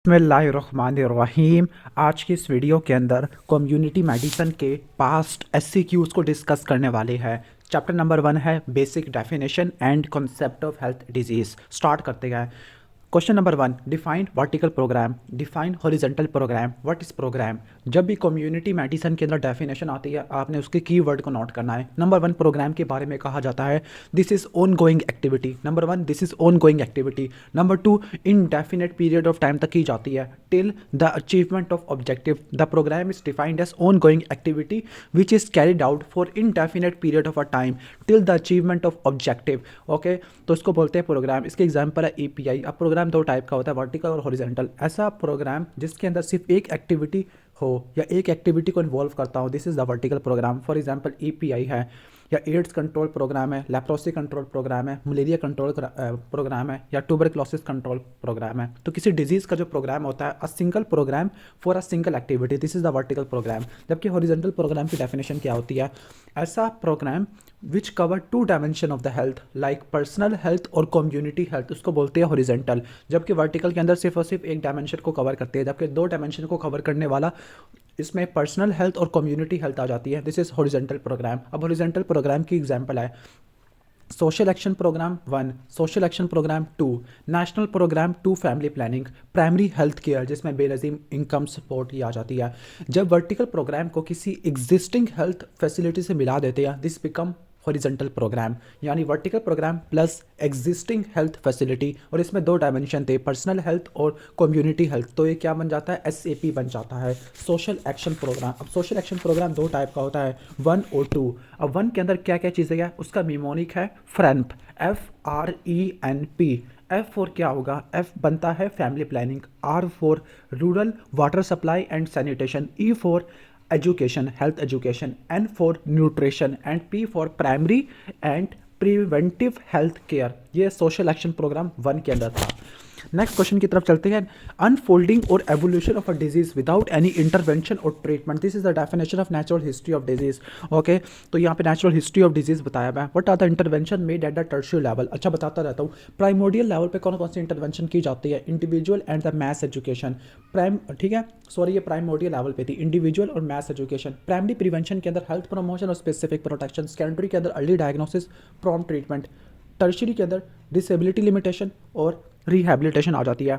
बिस्मिल्लाहिर्रहमानिर्रहीम। आज की इस वीडियो के अंदर कम्युनिटी मेडिसिन के पास्ट एससीक्यूज़ को डिस्कस करने वाले हैं। चैप्टर नंबर 1 है basic definition and concept of health disease. Start करते हैं। Question number 1, define vertical programme, define horizontal programme. What is programme? जब भी कम्युनिटी मेडिसिन के अंदर डेफिनेशन आती है आपने उसके कीवर्ड को नोट करना है। नंबर 1, प्रोग्राम के बारे में कहा जाता है this is ongoing activity. Number 1, this is ongoing activity. Number 2, indefinite period of time तक की जाती है till the achievement of objective. The programme is defined as ongoing activity which is carried out for indefinite period of a time till the achievement of objective. Okay, तो इसको बोलते हैं programme. इसके example है EPI. अब programme दो type का होता है, वर्टिकल और हॉरिजॉन्टल। ऐसा प्रोग्राम जिसके अंदर सिर्फ एक एक्टिविटी हो या एक एक्टिविटी को इन्वॉल्व करता हो, this is the vertical programme. For example EPI है, या एड्स कंट्रोल प्रोग्राम है, लेप्रोसी कंट्रोल प्रोग्राम है, मलेरिया कंट्रोल प्रोग्राम है, या ट्यूबरक्लोसिस कंट्रोल प्रोग्राम है। तो किसी डिजीज़ का जो प्रोग्राम होता है, a single programme for a single activity, this is the vertical programme. जबकि हॉरिजॉन्टल प्रोग्राम की डेफिनेशन क्या होती है? ऐसा programme which cover two dimension of the health like personal health और कम्युनिटी हेल्थ, उसको बोलते हैं हॉरिजॉन्टल। जबकि वर्टिकल के अंदर सिर्फ और सिर्फ एक डायमेंशन को कवर करते हैं, जबकि दो डायमेंशन को कवर करने वाला इसमें पर्सनल हेल्थ और कम्युनिटी हेल्थ आ जाती है। This is horizontal programme. अब हॉरिजॉन्टल प्रोग्राम की एग्जांपल है social action programme 1, social action programme 2, national programme 2 family planning, primary health care जिसमें बेनजीम इनकम सपोर्ट ही आ जाती है। जब वर्टिकल प्रोग्राम को किसी एग्जिस्टिंग हेल्थ फैसिलिटी से मिला देते हैं, दिस बिकम हॉरिजॉन्टल प्रोग्राम। यानी vertical programme plus existing health facility, और इसमें दो डायमेंशन थे, पर्सनल हेल्थ और कम्युनिटी हेल्थ। तो ये क्या बन जाता है? एसएपी बन जाता है, सोशल एक्शन प्रोग्राम। अब सोशल एक्शन प्रोग्राम दो टाइप का होता है, 1 और 2। अब 1 के अंदर क्या क्या चीज़ें हैं? उसका निमोनिक है फ्रेंप, FRENP। एफ फॉर क्या होगा? एफ बनता है family planning, R for rural water supply and sanitation, E for education health education, N for nutrition and P for primary and preventive health care. ये सोशल एक्शन प्रोग्राम 1 के अंदर था। Next question की तरफ चलते हैं। अनफोल्डिंग और evolution of a disease without any intervention और treatment, this is the definition of natural history of disease. Okay, तो यहाँ पे नेचुरल हिस्ट्री ऑफ डिजीज बताया हुआ है। What are the intervention made at the tertiary level? अच्छा, बताता रहता हूँ। प्राइमोडियल लेवल पे कौन कौन सी इंटरवेंशन की जाती है? Individual and the mass education. ठीक है, सॉरी, ये प्राइमोडियल लेवल पे थी, इंडिविजुअल और मैस एजुकेशन। प्राइमरी प्रिवेंशन के अंदर हेल्थ प्रमोशन और स्पेसिफिक प्रोटेक्शन। सेकेंडरी के अंदर early diagnosis, prompt treatment. Tertiary के अंदर डिसेबिलिटी लिमिटेशन और रिहैबिलिटेशन आ जाती है।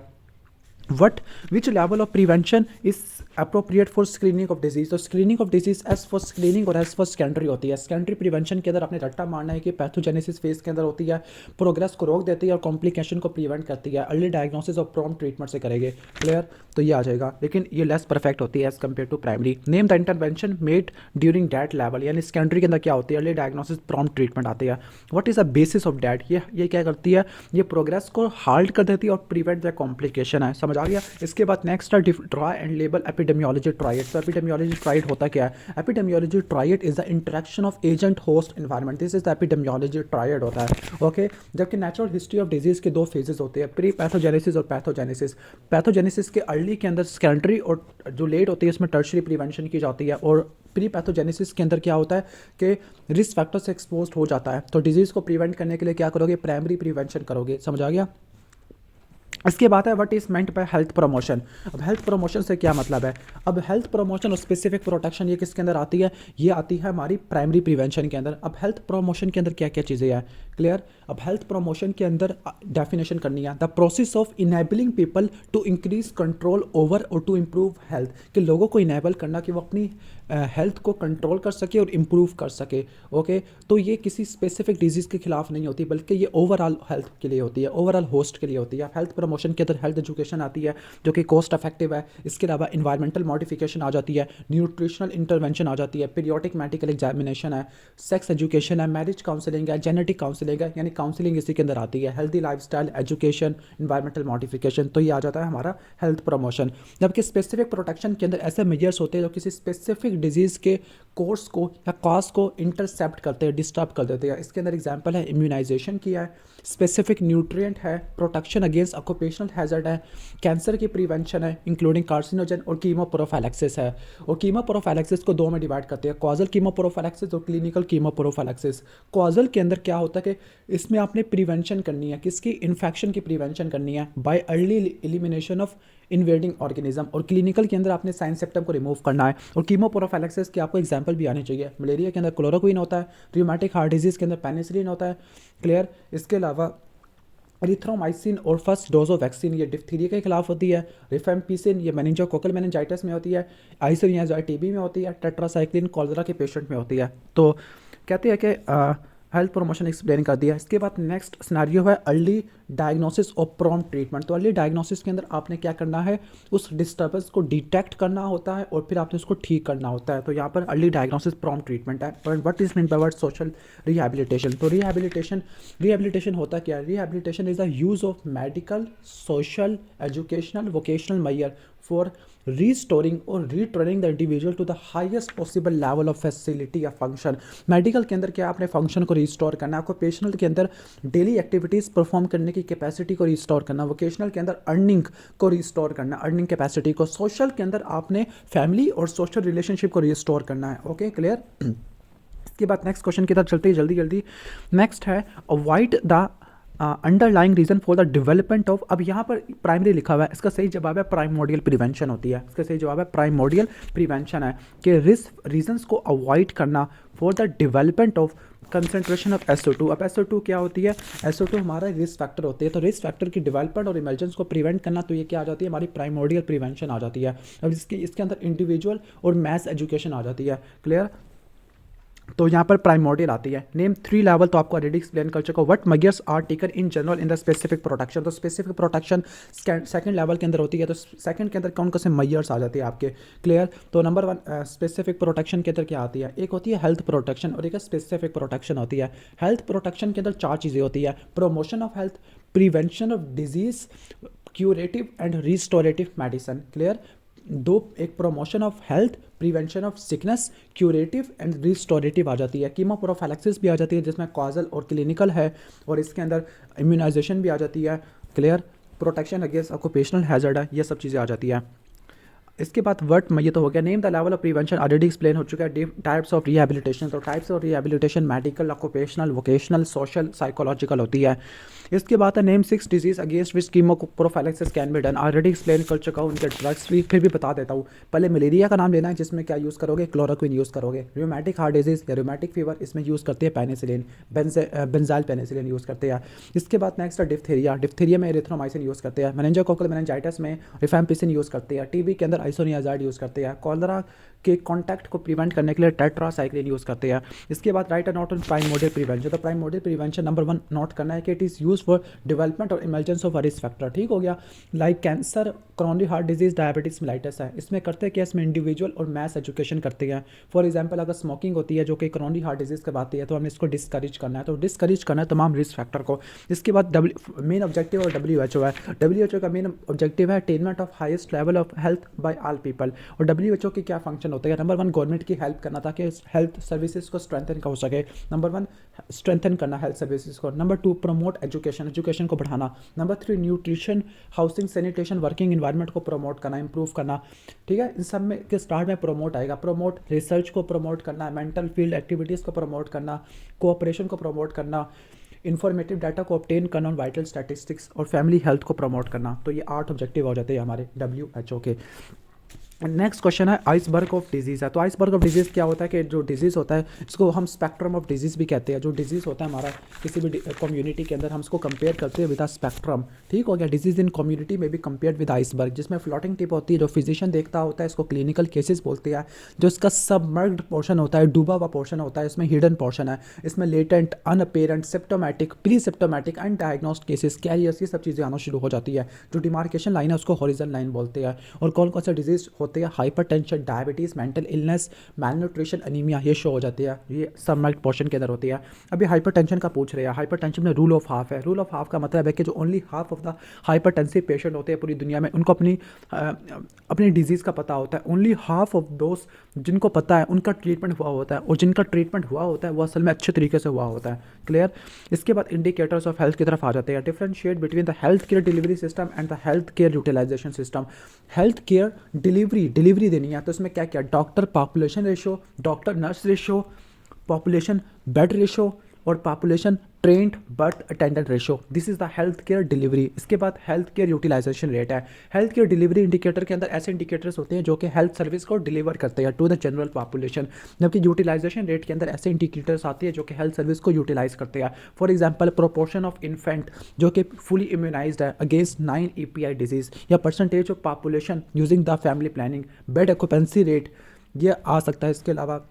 What which level of prevention is appropriate for screening of disease? तो screening of disease as for screening और एज फॉर सेकेंडरी होती है। सेकेंडरी प्रिवेंशन के अंदर अपने रट्टा मारना है कि पैथोजेनेसिस फेज के अंदर होती है, प्रोग्रेस को रोक देती है और कॉम्प्लिकेशन को प्रिवेंट करती है, अर्ली डायग्नोसिस और प्रॉम्प्ट ट्रीटमेंट से करेंगे। क्लियर? तो ये आ जाएगा, लेकिन ये लेस परफेक्ट होती है as compare to primary. Name the intervention made during that level, यानी सेकेंडरी के अंदर क्या होती है? अर्ली डायग्नोसिस, प्रॉम्प्ट ट्रीटमेंट आती है। What is the basis of that? ये क्या करती है? ये प्रोग्रेस को हाल्ट कर देती है और प्रिवेंट द कॉम्प्लिकेशन है। समझ आ गया? इसके बाद नेक्स्ट है draw and label epidemiology triad. तो एपिडेमियोलॉजी ट्रायड होता क्या है? Epidemiology triad is the interaction of agent host environment, this is the epidemiology triad होता है। ओके, जबकि नेचुरल हिस्ट्री ऑफ डिजीज के दो फेजेस होते हैं, प्री पैथोजेनेसिस और पैथोजेनेसिस। पैथोजेनेसिस के अर्ली के अंदर सेकेंडरी और जो लेट होती है इसमें टर्शियरी प्रिवेंशन की जाती है, और प्री पैथोजेनेसिस के अंदर क्या होता है कि रिस्क फैक्टर से एक्सपोज हो जाता है। तो डिजीज़ को प्रिवेंट करने के लिए क्या करोगे? प्राइमरी प्रिवेंशन करोगे। समझ आ गया? इसके बाद है what is meant by health promotion. अब हेल्थ प्रमोशन से क्या मतलब है? अब हेल्थ प्रमोशन और स्पेसिफिक प्रोटेक्शन ये किसके अंदर आती है? ये आती है हमारी प्राइमरी प्रिवेंशन के अंदर। अब हेल्थ प्रमोशन के अंदर क्या क्या चीज़ें हैं? क्लियर? अब हेल्थ प्रमोशन के अंदर डेफिनेशन करनी है, the process of enabling people to increase control over और टू इम्प्रूव हेल्थ, कि लोगों को इनेबल करना कि वो अपनी हेल्थ को कंट्रोल कर सके और इम्प्रूव कर सके। ओके, तो ये किसी स्पेसिफिक डिजीज़ के खिलाफ नहीं होती, बल्कि ये ओवरऑल हेल्थ के लिए होती है, ओवरऑल होस्ट के लिए होती है। हेल्थ प्रमोशन के अंदर हेल्थ एजुकेशन आती है जो कि कॉस्ट इफेक्टिव है। इसके अलावा इन्वायरमेंटल मॉडिफिकेशन आ जाती है, न्यूट्रिशनल इंटरवेंशन आ जाती है, पीरियोडिक मेडिकल एग्जामिनेशन है, सेक्स एजुकेशन है, मैरिज काउंसलिंग है, जेनेटिक काउंसलिंग है, यानी काउंसलिंग इसी के अंदर आती है, healthy lifestyle, education, environmental modification. तो ये आ जाता है हमारा हेल्थ प्रमोशन। जबकि स्पेसिफिक प्रोटेक्शन के अंदर ऐसे मेजर्स होते हैं जो किसी स्पेसिफिक डिजीज़ के कोर्स को या कॉज को इंटरसेप्ट करते हैं, डिस्टर्ब कर देते हैं। इसके अंदर एग्जांपल है इम्यूनाइजेशन किया है, स्पेसिफिक न्यूट्रिएंट है, प्रोटेक्शन अगेंस्ट ऑक्यूपेशनल हैजर्ड है, कैंसर की प्रिवेंशन है इंक्लूडिंग कार्सिनोजन, और कीमो प्रोफाइलैक्सिस है। और कीमो प्रोफाइलैक्सिस को दो में डिवाइड करते हैं, कॉजल कीमो प्रोफाइलैक्सिस और क्लिनिकल कीमो प्रोफाइलैक्सिस। कॉजल के अंदर क्या होता है कि इसमें आपने प्रिवेंशन करनी है, किसकी, इन्फेक्शन की प्रिवेंशन करनी है bye early elimination of invading organism, और क्लिनिकल के अंदर आपने साइन सेप्टम को रिमूव करना है। और कीमो प्रोफाइलैक्सिस के आपको एग्जांपल भी आने चाहिए, मलेरिया के अंदर क्लोरोक्विन होता है, रियूमेटिक हार्ट डिजीज़ के अंदर पेनिसिलिन होता है, क्लियर। इसके अलावा एरिथ्रोमाइसिन और फर्स्ट डोज ऑफ वैक्सीन ये डिफ्थीरिया के खिलाफ होती है, रिफेम्पिसिन ये मेनिंजोकोकल मेनिंजाइटिस में होती है, आइसोनियाज़ाइड टीबी में होती है, टेट्रासाइक्लिन कॉलरा के पेशेंट में होती है। तो कहते हैं कि हेल्थ प्रमोशन एक्सप्लेन कर दिया। इसके बाद नेक्स्ट सिनेरियो है अर्ली डायग्नोसिस और प्रॉम्प्ट ट्रीटमेंट। तो अर्ली डायग्नोसिस के अंदर आपने क्या करना है, उस डिस्टर्बेंस को डिटेक्ट करना होता है और फिर आपने उसको ठीक करना होता है। तो यहाँ पर अर्ली डायग्नोसिस प्रॉम्प्ट ट्रीटमेंट है। पर what is mean by word social rehabilitation. तो रिहैबिलिटेशन होता क्या है, rehabilitation is the use of medical, social, educational, vocational measure for restoring और retraining the individual to the highest possible level of facility या function. Medical के अंदर क्या आपने फंक्शन को रिस्टोर करना है, आपको पेशेंट के अंदर डेली एक्टिविटीज़ परफॉर्म करने की कैपेसिटी को रिस्टोर करना, वोकेशनल के अंदर अर्निंग को रिस्टोर करना, अर्निंग कैपेसिटी को, सोशल के अंदर आपने फैमिली और सोशल रिलेशनशिप को रिस्टोर करना है। Okay, clear. इसके बाद नेक्स्ट क्वेश्चन की तरफ चलते ही जल्दी नेक्स्ट है avoid the underlying reason for the development of. अब यहाँ पर प्राइमरी लिखा हुआ है, इसका सही जवाब है प्राइमोडियल प्रिवेंशन होती है। इसका सही जवाब है प्राइमोडियल प्रिवेंशन है कि रिस्क रीजंस को अवॉइड करना for the development of concentration of SO2। अब SO2 क्या होती है, SO2 हमारा रिस्क फैक्टर होती है। तो रिस्क फैक्टर की डेवलपमेंट और इमरजेंस को प्रिवेंट करना, तो ये क्या आ जाती है, हमारी प्राइमोडियल प्रिवेंशन आ जाती है। अब इसके अंदर इंडिविजुअल और मैस एजुकेशन आ जाती है, क्लियर। तो यहाँ पर प्राइमोडियल आती है। नेम 3 लेवल, तो आपको ऑलरेडी एक्सप्लेन कर चुका हूँ। What measures are taken in general in the specific protection. तो स्पेसिफिक प्रोटेक्शन सेकंड लेवल के अंदर होती है। तो सेकंड के अंदर कौन कौन से मेजर्स आ जाते हैं आपके, क्लियर। तो नंबर 1 स्पेसिफिक प्रोटेक्शन के अंदर क्या आती है, एक होती है हेल्थ प्रोटेक्शन और एक स्पेसिफिक प्रोटेक्शन होती है। हेल्थ प्रोटेक्शन के अंदर 4 चीज़ें होती है, promotion of health, prevention of disease, curative and restorative medicine, clear. दो, एक promotion of health, prevention of sickness, curative and restorative आ जाती है। कीमो प्रोफाइलैक्सिस भी आ जाती है जिसमें कॉजल और क्लिनिकल है, और इसके अंदर इम्यूनाइजेशन भी आ जाती है, clear. Protection against occupational hazard है, ये सब चीज़ें आ जाती है। इसके बाद वर्ड में ये तो हो गया। Name the level of prevention already explain हो चुका है। टाइप्स ऑफ रिहैबिलिटेशन, तो types of rehabilitation medical, occupational, vocational, social, psychological होती है। इसके बाद है name 6 disease against which chemo prophylaxis can be done. Already explain कर चुका हूँ उनके ड्रग्स भी, फिर भी बता देता हूँ। पहले मलेरिया का नाम लेना है जिसमें क्या यूज़ करोगे, क्लोरोक्विन यूज़ करोगे। रियूमेटिक हार्ट डिजीज या रियूमेटिक फीवर, इसमें यूज़ करते हैं पेनिसिलिन, बेंजाइल पेनिसिलिन यूज़ करते हैं। इसके बाद नेक्स्ट है डिफ्थीरिया, डिफ्थीरिया में एरिथ्रोमाइसिन यूज़ करते हैं। मेनिंजोकोकल मेनिंजाइटिस में रिफेम्पिसिन यूज़ करते हैं। टीबी के अंदर आइसोनियाज़ाइड यूज़ करते हैं। कॉलरा के कॉन्टैक्ट को प्रिवेंट करने के लिए टेट्रासाइक्लिन यूज़ करते हैं। इसके बाद right note on primordial prevention. तो प्राइमोडियल प्रिवेंशन नंबर 1 नोट करना है कि it is use for development और इमरजेंस ऑफ रिस्क फैक्टर, ठीक हो गया। Like cancer, coronary heart disease, diabetes mellitus है। इसमें करते क्या, इसमें इंडिविजुअल और मैस एजुकेशन करते हैं। फॉर एग्जाम्पल अगर स्मोकिंग होती है जो कि क्रोनरी हार्ट डिजीज करवाती है, तो हमें इसको डिस्करेज करना है, तो डिस्करेज करना है तमाम रिस्क फैक्टर को। इसके बाद मेन ऑब्जेक्टिव और WHO है। WHO का मेन ऑब्जेक्टिव है attainment of highest level of health by all people. और WHO की क्या फंक्शन होता है, नंबर 1 गवर्नमेंट की हेल्प करना ताकि हेल्थ सर्विसेज को स्ट्रेंथन हो सके। नंबर 1 स्ट्रेंथन करना हेल्थ सर्विसेज को। नंबर 2 प्रमोट एजुकेशन, एजुकेशन को बढ़ाना। Number 3 nutrition, housing, sanitation, working environment को प्रमोट करना, इंप्रूव करना, ठीक है। इन सब में के स्टार्ट में प्रमोट आएगा। प्रमोट रिसर्च को प्रमोट करना, मेंटल फील्ड एक्टिविटीज़ को प्रमोट करना, कोऑपरेशन को प्रमोट करना, इन्फॉर्मेटिव डाटा को ऑब्टेन करना, वाइटल स्टैटिस्टिक्स और फैमिली हेल्थ को प्रमोट करना। तो ये 8 ऑब्जेक्टिव हो जाते हैं हमारे WHO के। नेक्स्ट क्वेश्चन है आइसबर्ग ऑफ डिजीज़ है। तो आइसबर्ग ऑफ डिजीज़ क्या होता है कि जो डिजीज़ होता है इसको हम स्पेक्ट्रम ऑफ डिजीज़ भी कहते हैं। जो डिजीज़ होता है हमारा किसी भी कम्युनिटी के अंदर हम इसको कंपेयर करते हैं विद अ स्पेक्ट्रम, ठीक हो गया। डिजीज़ इन कम्युनिटी में भी कंपेयर विद आइसबर्ग, जिसमें फ्लोटिंग टिप होती है, जो फिजिशियन देखता होता है इसको क्लिनिकल केसेस बोलते हैं। जो इसका सबमर्ग्ड पोर्शन होता है, डूबा हुआ पोर्शन होता है, इसमें हिडन पोर्शन है, इसमें latent, unapparent, symptomatic, pre symptomatic and diagnosed cases, carriers, ये सब चीज़ें आना शुरू हो जाती है। जो डिमार्केशन लाइन है उसको हॉरिजॉन्टल लाइन बोलते हैं। और कौन कौन सा डिजीज़ होते हैं, hypertension, diabetes, mental illness, malnutrition, anaemia, ये शो हो जाती है, ये सब मार्क्ड पोर्शन के अंदर होती है। अभी हाइपरटेंशन का पूछ रहे हैं, हाइपरटेंशन में रूल ऑफ हाफ है। रूल ऑफ हाफ का मतलब है कि जो only half of the hypertensive patient होते हैं पूरी दुनिया में, उनको अपनी डिजीज़ का पता होता है। ओनली हाफ ऑफ दोस्त जिनको पता है उनका ट्रीटमेंट हुआ होता है, और जिनका ट्रीटमेंट हुआ होता है वो असल में अच्छे तरीके से हुआ होता है। क्लियर। इसके बाद इंडिकेटर्स ऑफ हेल्थ की तरफ आ जाते हैं। Differentiate between the health care delivery system and the health care utilisation system. Health care delivery देनी है तो इसमें क्या क्या, doctor population ratio, doctor nurse ratio, population bed ratio, और population trained birth attendant ratio. This is the health care delivery. इसके बाद health care utilisation rate है। हेल्थ केयर डिलीवरी इंडिकेटर के अंदर ऐसे इंडिकेटर्स होते हैं जो कि हेल्थ सर्विस को डिलीवर करते हैं टू द जनरल पॉपुलेशन, जबकि यूटिलाइजेशन रेट के अंदर ऐसे इंडिकेटर्स आते हैं जो कि हेल्थ सर्विस को यूटिलाइज करते हैं। For example proportion of infant जो कि फुली इम्यूनाइज्ड है अगेंस्ट 9 EPI डिजीज़, या percentage of population using the family planning, bed occupancy rate ये आ सकता है। इसके अलावा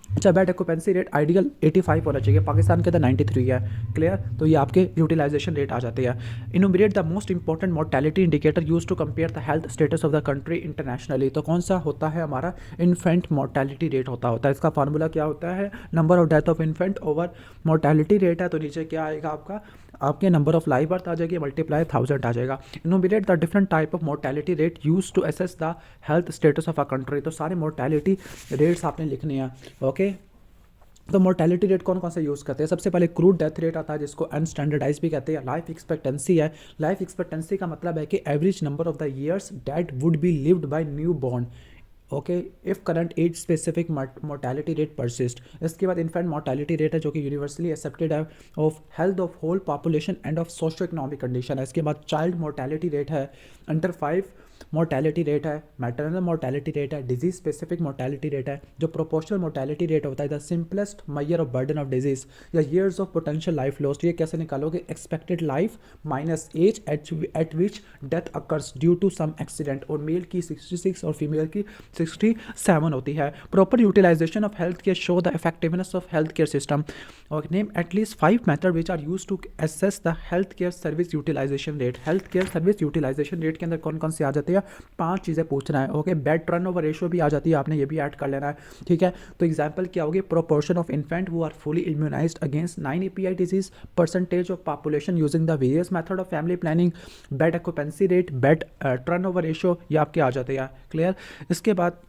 अच्छा, बेड ऑक्यूपेंसी रेट आइडियल 85 होना चाहिए, पाकिस्तान के अंदर 93 है। क्लियर। तो ये आपके यूटिलाइजेशन रेट आ जाते हैं। Enumerate the most important mortality indicator use to compare the health status of the country internationally. तो कौन सा होता है हमारा, इन्फेंट मोर्टेलिटी रेट होता है। इसका फार्मूला क्या होता है, number of death of infant over mortality rate है, तो नीचे क्या आएगा आपका, आपके नंबर ऑफ लाइव बर्थ आ जाएगी, मल्टीप्लाई 1000 आ जाएगा। Enumerate the different type of mortality rate use to assess the health status of a country. तो सारे मोर्टेलिटी रेट्स आपने लिखने हैं। ओके, तो मोर्टेलिटी रेट कौन कौन से यूज़ करते हैं, सबसे पहले क्रूड डेथ रेट आता है जिसको अनस्टैंडर्डाइज भी कहते हैं। लाइफ एक्सपेक्टेंसी है। लाइफ एक्सपेक्टेंसी का मतलब है कि average number of the years that would be lived by newborn. Okay, if current age specific mortality rate persist. इसके बाद इन्फेंट मोर्टेलिटी रेट है जो कि यूनिवर्सली एक्सेप्टेड है, of health of whole population and of socio economic condition है। इसके बाद child mortality rate है, अंडर 5 मोर्टेलिटी रेट है, मैटरनल मोर्टेलिटी रेट है, डिजीज स्पेसिफिक मोर्टेलिटी रेट है। जो प्रोपोर्शनल मोर्टेलिटी रेट होता है the simplest measure of burden of disease या years of potential life lost. ये कैसे निकालोगे, expected life minus age at which death occurs due to some accident, और male की 66 और फीमेल की 67 होती है। Proper utilization of health care show the effectiveness of health care system. और name at least 5 method which are use to assess the health care service utilisation rate. Health care service utilisation rate के अंदर कौन कौन से आ जाते हैं, 5 चीज़ें पूछना है। ओके, बेड टर्नओवर रेशियो भी आ जाती है, आपने ये भी ऐड कर लेना है। ठीक है, तो एग्जांपल क्या होगी, proportion of infant who are fully immunised against 9 EPI disease, percentage of population using the various method of family planning, bed occupancy rate, bed turnover ratio, ये आपके आ जाते हैं। क्लियर। इसके बाद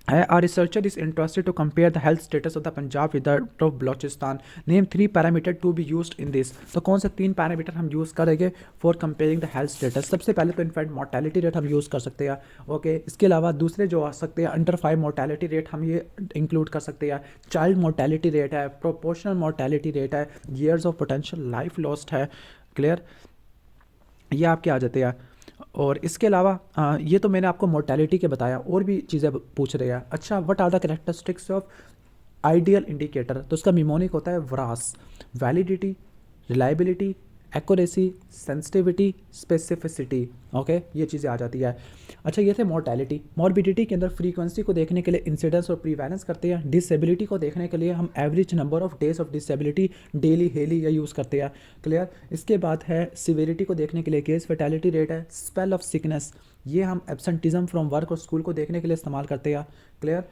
है a researcher is interested to compare the health status of the Punjab with that of Balochistan. Name 3 parameter to be used in this. तो कौन से 3 पैरामीटर हम यूज़ करेंगे for comparing the health status. सबसे पहले तो इन्फेंट मोर्टेलिटी रेट हम use कर सकते हैं। ओके, इसके अलावा दूसरे जो आ सकते हैं, अंडर 5 मोर्टेलिटी रेट हम ये इंक्लूड कर सकते हैं। चाइल्ड मोर्टेलिटी रेट है, प्रोपोर्शनल मोर्टेलिटी रेट है, years of potential life lost है। क्लियर, ये आपके आ जाते हैं। और इसके अलावा ये तो मैंने आपको मोर्टेलिटी के बताया, और भी चीज़ें पूछ रहे हैं। अच्छा, what are the characteristics of ideal indicator. तो उसका मिमोनिक होता है व्रास, validity, reliability, accuracy, sensitivity, specificity. Okay, ये चीज़ें आ जाती है। अच्छा, ये थे मोर्टेलिटी। मॉर्बिडिटी के अंदर फ्रीक्वेंसी को देखने के लिए इंसिडेंस और प्रीवैलेंस करते हैं। डिसेबिलिटी को देखने के लिए हम average number of days of disability DALY HALY या यूज़ करते हैं। क्लियर। इसके बाद है सिविरिटी को देखने के लिए केस फैटेलिटी रेट है। स्पेल ऑफ सिकनेस, ये हम एब्सेंटिज्म फ्रॉम वर्क और स्कूल को देखने के लिए इस्तेमाल करते हैं। क्लियर।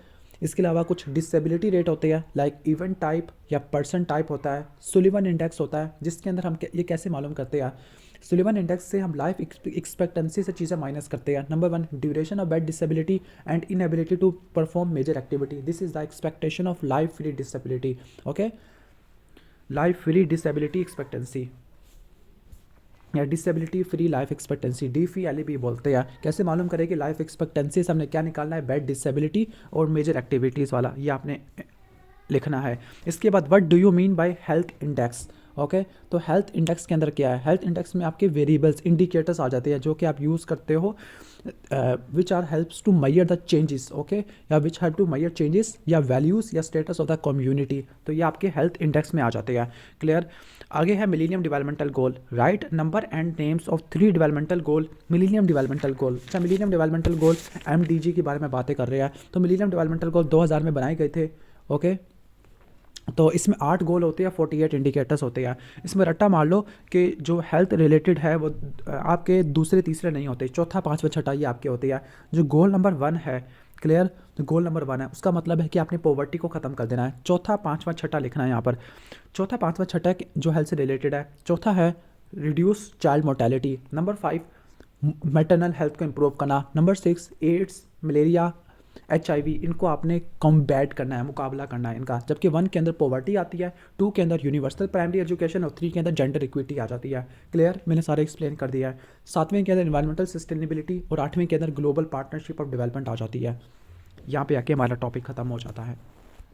इसके अलावा कुछ डिसेबिलिटी रेट होते हैं, लाइक इवेंट टाइप या पर्सन टाइप होता है। सुलिवन इंडेक्स होता है जिसके अंदर हम ये कैसे मालूम करते हैं, सुलिवन इंडेक्स से हम लाइफ एक्सपेक्टेंसी से चीज़ें माइनस करते हैं। Number 1, duration of bed disability and inability to perform major activity. This is the expectation of life free disability. Okay, life free disability expectancy या disability free life expectancy, DFLEB बोलते हैं। कैसे मालूम करें कि लाइफ एक्सपेक्टेंसी से हमने क्या निकालना है, बेड डिसेबिलिटी और मेजर एक्टिविटीज़ वाला, ये आपने लिखना है। इसके बाद what do you mean by health index. Okay, तो हेल्थ इंडेक्स के अंदर क्या है, हेल्थ इंडेक्स में आपके वेरिएबल्स इंडिकेटर्स आ जाते हैं जो कि आप यूज़ करते हो, which are helps to measure the changes. Okay, या which help to measure changes या वैल्यूज़ या स्टेटस ऑफ द कम्युनिटी। तो ये आपके हेल्थ इंडेक्स में आ जाते हैं। क्लियर। आगे है millennium developmental goal. Right number and names of 3 developmental goal. Millennium developmental goal, अच्छा मिलेनियम डेवलपमेंटल गोल MDG के बारे में बातें कर रहे हैं। तो मिलेनियम डेवलपमेंटल गोल 2000 में बनाए गए थे। ओके, तो इसमें 8 गोल होते हैं, 48 इंडिकेटर्स होते हैं। इसमें रट्टा मार लो कि जो हेल्थ रिलेटेड है वो आपके दूसरे तीसरे नहीं होते, चौथा पाँचवा छठा ये आपके होते हैं। जो गोल नंबर 1 है, क्लियर, जो गोल नंबर 1 है उसका मतलब है कि आपने पॉवर्टी को ख़त्म कर देना है। चौथा पाँचवा छठा लिखना है यहाँ पर। चौथा पाँचवा छठा जो हेल्थ से रिलेटेड है, चौथा है reduce child mortality. Number 5 maternal health को इम्प्रूव करना। नंबर 6 एड्स, मलेरिया, HIV, इनको आपने कॉम्बैट करना है, मुकाबला करना है इनका। जबकि 1 के अंदर पॉवर्टी आती है, 2 के अंदर यूनिवर्सल प्राइमरी एजुकेशन और 3 के अंदर जेंडर इक्विटी आ जाती है। क्लियर, मैंने सारे एक्सप्लेन कर दिया है। 7वें के अंदर इन्वायरमेंटल सस्टेनेबिलिटी और 8वें के अंदर ग्लोबल पार्टनरशिप ऑफ डेवलपमेंट आ जाती है। यहाँ पे आके हमारा टॉपिक ख़त्म हो जाता है।